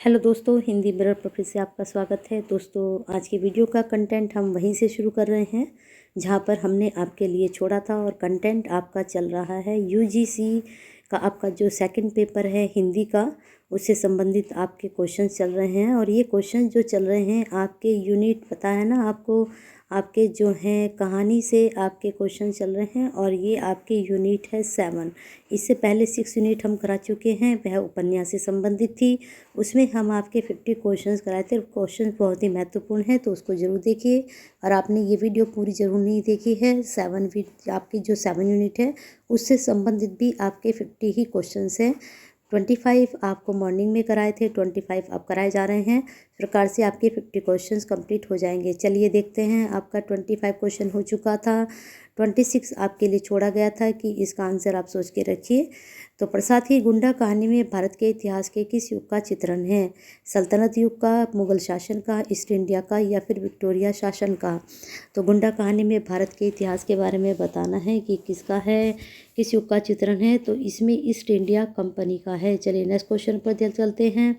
Hello दोस्तों, Hindi mirror पर फिर से आपका स्वागत है। दोस्तों, आज की वीडियो का कंटेंट हम वहीं से शुरू कर रहे हैं जहां पर हमने आपके लिए छोड़ा था और कंटेंट आपका चल रहा है यूजीसी का। आपका जो सेकंड पेपर है हिंदी का, उससे संबंधित आपके क्वेश्चंस चल रहे हैं। और ये क्वेश्चंस जो चल रहे हैं आपके यूनिट, पता है ना आपको, आपके जो हैं कहानी से आपके क्वेश्चन चल रहे हैं। और ये आपके यूनिट है 7। इससे पहले 6 यूनिट हम करा चुके हैं, वह उपन्यास से संबंधित थी। उसमें हम आपके 50 क्वेश्चंस कराए थे। क्वेश्चन बहुत ही महत्वपूर्ण है, तो उसको ज़रूर देखिए। और आपने ये वीडियो पूरी ज़रूर नहीं देखी है, 7 आपकी जो 7 यूनिट है उससे संबंधित भी आपके 50 ही क्वेश्चंस हैं। 25 आपको मॉर्निंग में कराए थे, 25 आप कराए जा रहे हैं। इस प्रकार से आपके 50 क्वेश्चंस कंप्लीट हो जाएंगे। चलिए देखते हैं। आपका 25 क्वेश्चन हो चुका था, 26 आपके लिए छोड़ा गया था कि इसका आंसर आप सोच के रखिए। तो प्रसाद की गुंडा कहानी में भारत के इतिहास के किस युग का चित्रण है? सल्तनत युग का, मुगल शासन का, ईस्ट इंडिया का या फिर विक्टोरिया शासन का? तो गुंडा कहानी में भारत के इतिहास के बारे में बताना है कि किसका है, किस युग का चित्रण है। तो इसमें ईस्ट इंडिया कंपनी का है। चलिए नेक्स्ट क्वेश्चन पर चलते हैं।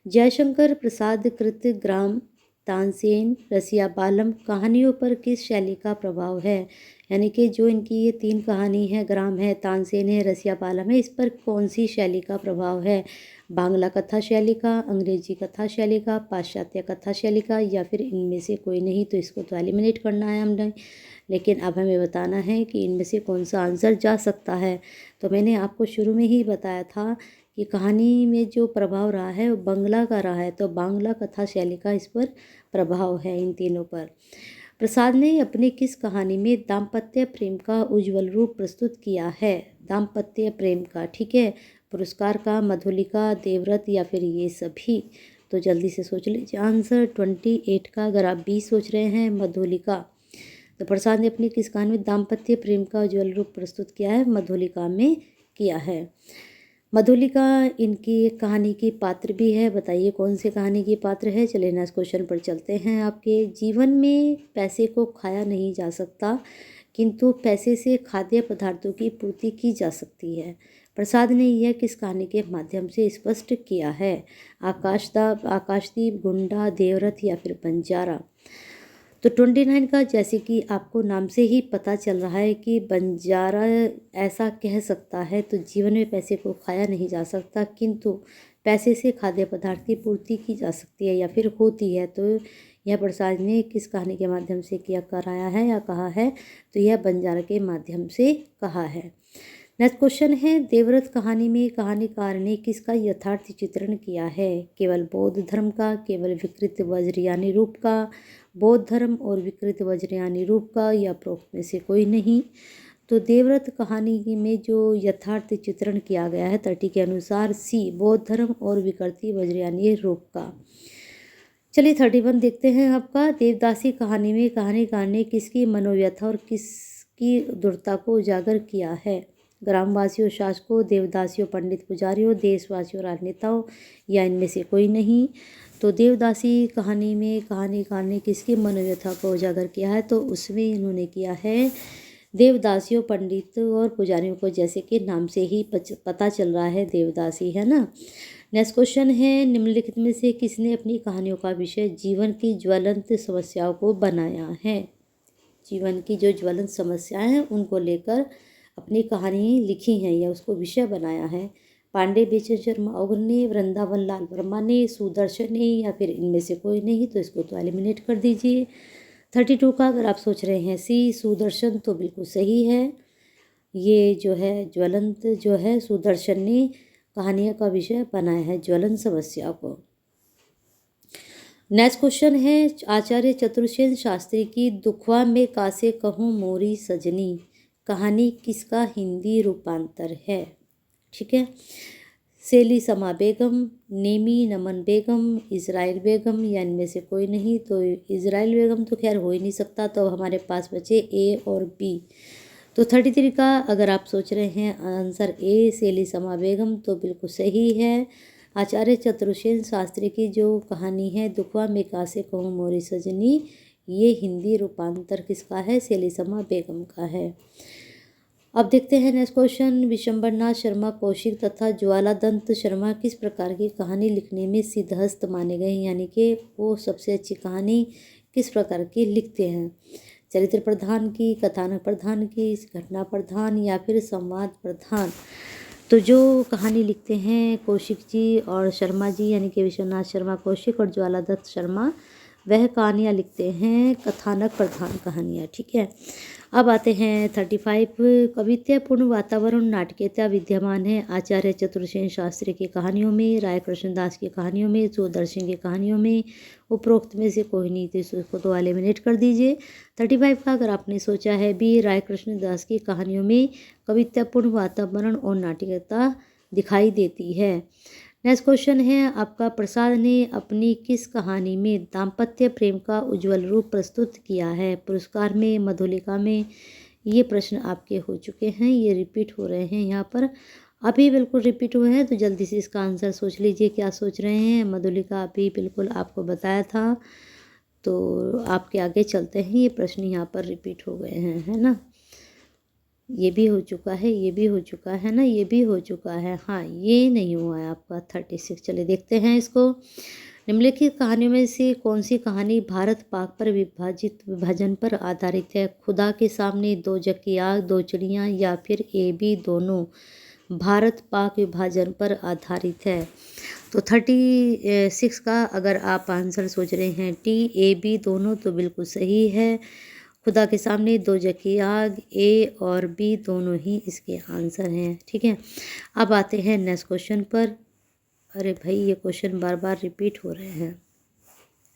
जयशंकर प्रसाद कृत ग्राम, तानसेन, रसिया बालम कहानियों पर किस शैली का प्रभाव है? यानी कि जो इनकी ये 3 कहानी है, ग्राम है, तानसेन है, रसिया बालम है, इस पर कौन सी शैली का प्रभाव है? बांग्ला कथा शैली का, अंग्रेजी कथा शैली का, पाश्चात्य कथा शैली का या फिर इनमें से कोई नहीं? तो इसको तो एलिमिनेट करना है हमने, लेकिन अब हमें बताना है कि इनमें से कौन सा आंसर जा सकता है। तो मैंने आपको शुरू में ही बताया था कि कहानी में जो प्रभाव रहा है वो बांग्ला का रहा है, तो बांग्ला कथा शैली का इस पर प्रभाव है, इन तीनों पर। प्रसाद ने अपनी किस कहानी में दाम्पत्य प्रेम का उज्ज्वल रूप प्रस्तुत किया है? दाम्पत्य प्रेम का, ठीक है, पुरस्कार का, मधुलिका, देवव्रत या फिर ये सभी? तो जल्दी से सोच लीजिए आंसर। 28 का अगर आप 20 सोच रहे हैं, मधुलिका। तो प्रसाद ने अपनी किस कहानी में दाम्पत्य प्रेम का उज्ज्वल रूप प्रस्तुत किया है? मधुलिका में किया है। मधुलिका इनकी एक कहानी की पात्र भी है। बताइए कौन सी कहानी की पात्र है। चलिए नेक्स्ट क्वेश्चन पर चलते हैं। आपके जीवन में पैसे को खाया नहीं जा सकता, किंतु पैसे से खाद्य पदार्थों की पूर्ति की जा सकती है। प्रसाद ने यह किस कहानी के माध्यम से स्पष्ट किया है? आकाशदीप, गुंडा, देवव्रत या फिर बंजारा? तो 29 का, जैसे कि आपको नाम से ही पता चल रहा है कि बंजारा ऐसा कह सकता है, तो जीवन में पैसे को खाया नहीं जा सकता, किंतु पैसे से खाद्य पदार्थ की पूर्ति की जा सकती है या फिर होती है। तो यह प्रसाद ने किस कहानी के माध्यम से किया, कराया है या कहा है? तो यह बंजारा के माध्यम से कहा है। नेक्स्ट क्वेश्चन है, देवव्रत कहानी में कहानीकार ने किसका यथार्थ चित्रण किया है? केवल बौद्ध धर्म का, केवल विकृत वज्रयानी रूप का, बौद्ध धर्म और विकृत वज्रयानी रूप का या उपरोक्त में से कोई नहीं? तो देवव्रत कहानी में जो यथार्थ चित्रण किया गया है 30 के अनुसार, सी, बौद्ध धर्म और विकृति वज्रयानी रूप का। चलिए 31 देखते हैं आपका। देवदासी कहानी में कहानीकार ने किसकी मनोव्यथा और किसकी दुर्ता को उजागर किया है? ग्रामवासियों, शासकों, देवदासियों, पंडित पुजारियों, देशवासियों, राजनेताओं या इनमें से कोई नहीं? तो देवदासी कहानी में कहानीकार ने किसकी मनोव्यथा को उजागर किया है? तो उसमें इन्होंने किया है देवदासियों, पंडित और पुजारियों को, जैसे कि नाम से ही पता चल रहा है देवदासी, है ना। नेक्स्ट क्वेश्चन है, निम्नलिखित में से किसने अपनी कहानियों का विषय जीवन की ज्वलंत समस्याओं को बनाया है? जीवन की जो ज्वलंत समस्याएं हैं उनको लेकर अपनी कहानी लिखी हैं या उसको विषय बनाया है। पांडे बेचन शर्मा ओगन ने, वृंदावन लाल वर्मा ने, सुदर्शन ने या फिर इनमें से कोई नहीं? तो इसको तो एलिमिनेट कर दीजिए। 32 का अगर आप सोच रहे हैं सी, सुदर्शन, तो बिल्कुल सही है। ये जो है ज्वलंत जो है, सुदर्शन ने कहानियों का विषय बनाया है, ज्वलंत समस्या को। नेक्स्ट क्वेश्चन है, आचार्य चतुर्सेन शास्त्री की दुखवा में कासे कहूँ मोरी सजनी कहानी किसका हिंदी रूपांतर है? ठीक है, सेली समा बेगम, नेमी नमन बेगम, इज़राइल बेगम या इनमें से कोई नहीं? तो इज़राइल बेगम तो खैर हो ही नहीं सकता, तो हमारे पास बचे ए और बी। तो 33 का अगर आप सोच रहे हैं आंसर ए, सेली समा बेगम, तो बिल्कुल सही है। आचार्य चतुर्सेन शास्त्री की जो कहानी है दुखवा में कासे कहूँ मोरी सजनी, ये हिंदी रूपांतर किसका है? सेली समा बेगम का है। अब देखते हैं नेक्स्ट क्वेश्चन। विशंबरनाथ शर्मा कौशिक तथा ज्वालादंत शर्मा किस प्रकार की कहानी लिखने में सिद्धहस्त माने गए हैं, यानी कि वो सबसे अच्छी कहानी किस प्रकार की लिखते हैं? चरित्र प्रधान की, कथानक प्रधान की, घटना प्रधान या फिर संवाद प्रधान? तो जो कहानी लिखते हैं कौशिक जी और शर्मा जी, यानी कि विश्वनाथ शर्मा कौशिक और ज्वालादत्त शर्मा, वह कहानियाँ लिखते हैं कथानक प्रधान कहानियाँ। ठीक है, अब आते हैं 35। कवितापूर्ण वातावरण नाटकीयता विद्यमान है आचार्य चतुर्सेन शास्त्री की कहानियों में, राय कृष्णदास की कहानियों में, सूरदर्शन की कहानियों में। उपरोक्त में से कोई नहीं, तो इसको तो एलिमिनेट कर दीजिए। 35 का अगर आपने सोचा है बी, राय कृष्णदास की कहानियों में कवितापूर्ण वातावरण और नाटकीयता दिखाई देती है। नेक्स्ट क्वेश्चन है आपका, प्रसाद ने अपनी किस कहानी में दाम्पत्य प्रेम का उज्ज्वल रूप प्रस्तुत किया है? पुरस्कार में, मधुलिका में? ये प्रश्न आपके हो चुके हैं, ये रिपीट हो रहे हैं यहाँ पर, अभी बिल्कुल रिपीट हुए हैं, तो जल्दी से इसका आंसर सोच लीजिए क्या सोच रहे हैं। मधुलिका अभी बिल्कुल आपको बताया था, तो आपके आगे चलते हैं। ये प्रश्न यहाँ पर रिपीट हो गए हैं, है ना। ये भी हो चुका है, ये भी हो चुका है ना, ये भी हो चुका है। हाँ, ये नहीं हुआ है आपका 36। चलिए देखते हैं इसको। निम्नलिखित कहानियों में से कौन सी कहानी भारत पाक पर विभाजन पर आधारित है? खुदा के सामने, दो जग की आग, दो चिड़ियाँ या फिर ए बी दोनों भारत पाक विभाजन पर आधारित है? तो 36 का अगर आप आंसर सोच रहे हैं टी, ए बी दोनों, तो बिल्कुल सही है। खुदा के सामने, दो जग की आग, ए और बी दोनों ही इसके आंसर हैं। ठीक है, अब आते हैं नेक्स्ट क्वेश्चन पर। अरे भाई, ये क्वेश्चन बार बार रिपीट हो रहे हैं,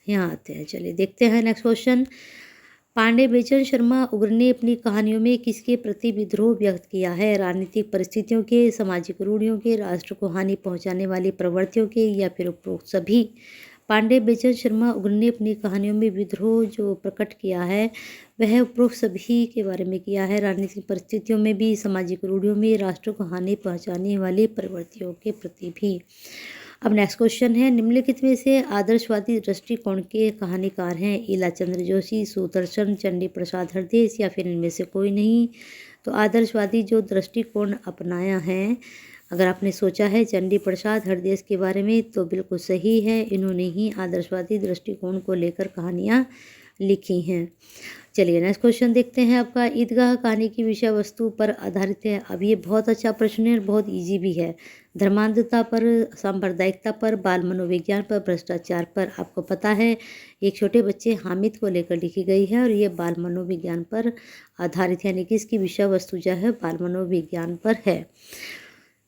यहाँ आते हैं। चलिए देखते हैं नेक्स्ट क्वेश्चन। पांडे बेचन शर्मा उग्र ने अपनी कहानियों में किसके प्रति विद्रोह व्यक्त किया है? राजनीतिक परिस्थितियों के, सामाजिक रूढ़ियों के, राष्ट्र को हानि पहुंचाने वाली प्रवृत्तियों के या फिर उपरोक्त सभी? पांडे बेचन शर्मा उग्र ने अपनी कहानियों में विद्रोह जो प्रकट किया है वह उपरोक्त सभी के बारे में किया है, राजनीतिक परिस्थितियों में भी, सामाजिक रूढ़ियों में, राष्ट्र को हानि पहुंचाने वाली प्रवृत्तियों के प्रति भी। अब नेक्स्ट क्वेश्चन है, निम्नलिखित में से आदर्शवादी दृष्टिकोण के कहानीकार हैं? इलाचंद्र जोशी, सुदर्शन, चंडी प्रसाद हरदेस या फिर इनमें से कोई नहीं? तो आदर्शवादी जो दृष्टिकोण अपनाया है, अगर आपने सोचा है चंडी प्रसाद हरदेस के बारे में, तो बिल्कुल सही है, इन्होंने ही आदर्शवादी दृष्टिकोण को लेकर कहानियाँ लिखी हैं। चलिए नेक्स्ट क्वेश्चन देखते हैं आपका। ईदगाह कहानी की विषय वस्तु पर आधारित है। अब ये बहुत अच्छा प्रश्न है और बहुत इजी भी है। धर्मांधता पर, सांप्रदायिकता पर, बाल मनोविज्ञान पर, भ्रष्टाचार पर। आपको पता है एक छोटे बच्चे हामिद को लेकर लिखी गई है और ये बाल मनोविज्ञान पर आधारित, यानी कि इसकी विषय वस्तु जो है बाल मनोविज्ञान पर है।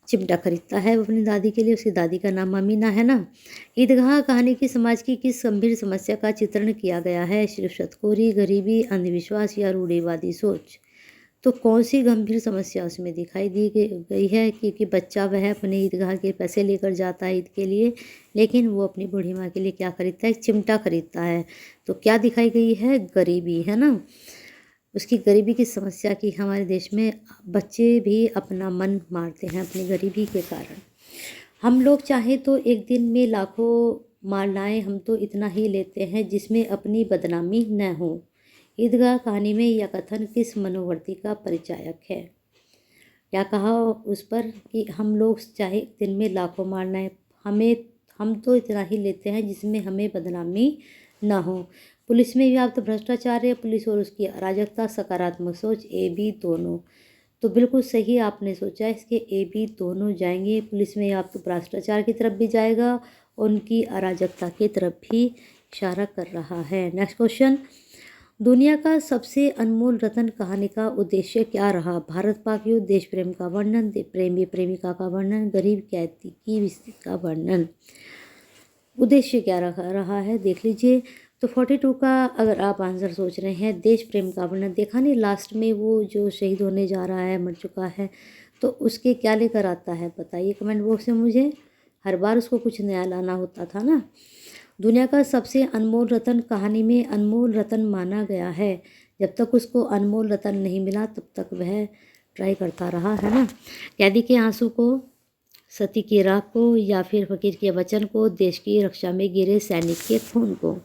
चिमटा खरीदता है वो अपनी दादी के लिए, उसकी दादी का नाम अमीना है ना। ईदगाह कहानी की समाज की किस गंभीर समस्या का चित्रण किया गया है? सिर्फ शतखोरी, गरीबी, अंधविश्वास या रूढ़िवादी सोच? तो कौन सी गंभीर समस्या उसमें दिखाई दी गई है? क्योंकि बच्चा वह अपने ईदगाह के पैसे लेकर जाता है ईद के लिए, लेकिन वो अपनी बूढ़ी माँ के लिए क्या खरीदता है? चिमटा खरीदता है। तो क्या दिखाई गई है? गरीबी, है ना। उसकी गरीबी की समस्या की हमारे देश में बच्चे भी अपना मन मारते हैं अपनी गरीबी के कारण। हम लोग चाहे तो एक दिन में लाखों मार लाएं, हम तो इतना ही लेते हैं जिसमें अपनी बदनामी न हो। ईदगाह कहानी में यह कथन किस मनोवर्ती का परिचायक है? क्या कहा उस पर कि हम लोग चाहे दिन में लाखों मार लाएं, हम तो इतना ही लेते हैं जिसमें हमें बदनामी ना हो। पुलिस में व्याप्त भ्रष्टाचार है, पुलिस और उसकी अराजकता, सकारात्मक सोच, ए बी दोनों? तो बिल्कुल सही आपने सोचा, इसके ए बी दोनों जाएंगे। पुलिस में व्याप्त भ्रष्टाचार की तरफ भी जाएगा, उनकी अराजकता की तरफ भी इशारा कर रहा है। नेक्स्ट क्वेश्चन, दुनिया का सबसे अनमोल रत्न कहानी का उद्देश्य क्या रहा? भारत पाक युद्ध, देश प्रेम का वर्णन, प्रेमी प्रेमिका का वर्णन, गरीब कैदी की स्थिति का वर्णन। उद्देश्य क्या रहा है देख लीजिए। तो 42 का अगर आप आंसर सोच रहे हैं देश प्रेम का वर्णन। देखा नहीं लास्ट में वो जो शहीद होने जा रहा है, मर चुका है, तो उसके क्या लेकर आता है बताइए कमेंट बॉक्स में मुझे। हर बार उसको कुछ नया लाना होता था ना। दुनिया का सबसे अनमोल रत्न कहानी में अनमोल रत्न माना गया है। जब तक उसको अनमोल रत्न नहीं मिला तब तक वह ट्राई करता रहा, है ना। कैदी के आंसू को, सती की राख को या फिर फकीर के वचन को, देश की रक्षा में गिरे सैनिक के खून को।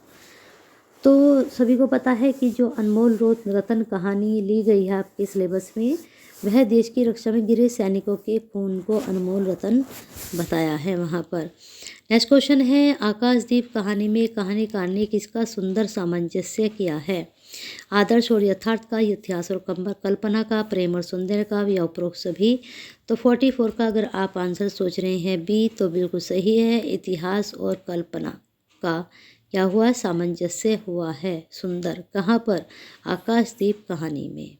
तो सभी को पता है कि जो अनमोल रत्न कहानी ली गई है आपके सिलेबस में वह देश की रक्षा में गिरे सैनिकों के खून को अनमोल रतन बताया है वहाँ पर। नेक्स्ट क्वेश्चन है, आकाशदीप कहानी में कहानीकार ने किसका सुंदर सामंजस्य किया है? आदर्श और यथार्थ का, इतिहास और कल्पना का, प्रेम और सौंदर्य का, या उपरोक्त सभी? तो 44 का अगर आप आंसर सोच रहे हैं बी तो बिल्कुल सही है। इतिहास और कल्पना का क्या हुआ? सामंजस्य हुआ है सुंदर। कहाँ पर? आकाशदीप कहानी में।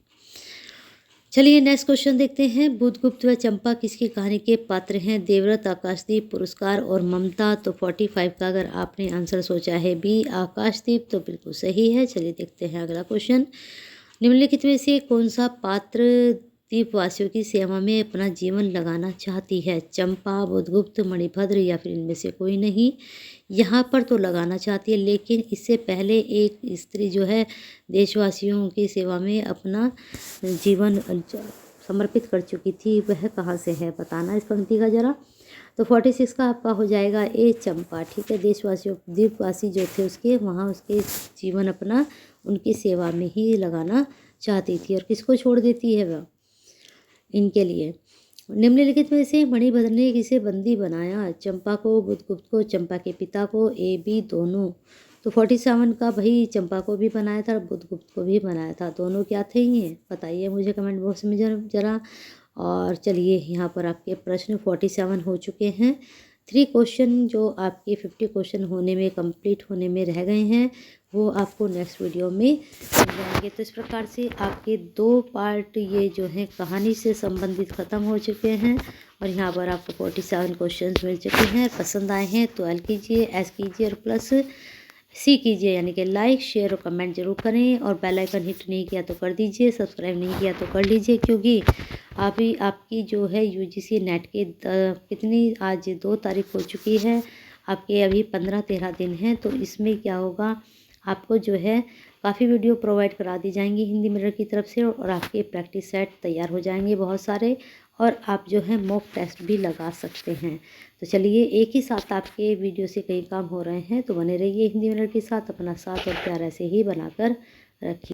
चलिए नेक्स्ट क्वेश्चन देखते हैं, बुद्धगुप्त व चंपा किसकी कहानी के पात्र हैं? देवव्रत, आकाशदीप, पुरस्कार और ममता। तो 45 का अगर आपने आंसर सोचा है बी आकाशदीप तो बिल्कुल सही है। चलिए देखते हैं अगला क्वेश्चन, निम्नलिखित में से कौन सा पात्र द्वीपवासियों की सेवा में अपना जीवन लगाना चाहती है? चंपा, बुद्धगुप्त, मणिभद्र या फिर इनमें से कोई नहीं? यहाँ पर तो लगाना चाहती है, लेकिन इससे पहले एक स्त्री जो है देशवासियों की सेवा में अपना जीवन समर्पित कर चुकी थी, वह कहाँ से है बताना इस पंक्ति का ज़रा। तो 46 का आपका हो जाएगा ए चंपा। ठीक है, देशवासियों द्वीपवासी जो थे उसके वहाँ उसके जीवन अपना उनकी सेवा में ही लगाना चाहती थी। और किसको छोड़ देती है वह इनके लिए? निम्नलिखित में से मणिभद्र ने किसे बंदी बनाया? चंपा को, बुद्धगुप्त को, चंपा के पिता को, ए बी दोनों? तो 47 का भाई चंपा को भी बनाया था और बुद्धगुप्त को भी बनाया था। दोनों क्या थे ये बताइए मुझे कमेंट बॉक्स में जरा। और चलिए यहाँ पर आपके प्रश्न 47 हो चुके हैं। 3 क्वेश्चन जो आपके 50 क्वेश्चन होने में कंप्लीट होने में रह गए हैं वो आपको नेक्स्ट वीडियो में मिल जाएंगे। तो इस प्रकार से आपके 2 पार्ट ये जो हैं कहानी से संबंधित ख़त्म हो चुके हैं और यहाँ पर आपको 47 क्वेश्चन मिल चुके हैं। पसंद आए हैं तो एल कीजिए, एस कीजिए और प्लस सी कीजिए, यानी कि लाइक, शेयर और कमेंट जरूर करें। और बेल आइकन हिट नहीं किया तो कर दीजिए, सब्सक्राइब नहीं किया तो कर लीजिए, क्योंकि अभी आपकी जो है यूजीसी नेट के कितनी आज 2 तारीख हो चुकी है, आपके अभी 15-13 दिन हैं। तो इसमें क्या होगा, आपको जो है काफ़ी वीडियो प्रोवाइड करा दी जाएंगी हिंदी मिरर की तरफ से और आपके प्रैक्टिस सेट तैयार हो जाएंगे बहुत सारे, और आप जो है मॉक टेस्ट भी लगा सकते हैं। तो चलिए एक ही साथ आपके वीडियो से कई काम हो रहे हैं, तो बने रहिए हिंदी मिरर के साथ। अपना साथ और प्यार ऐसे ही बनाकर रखिए।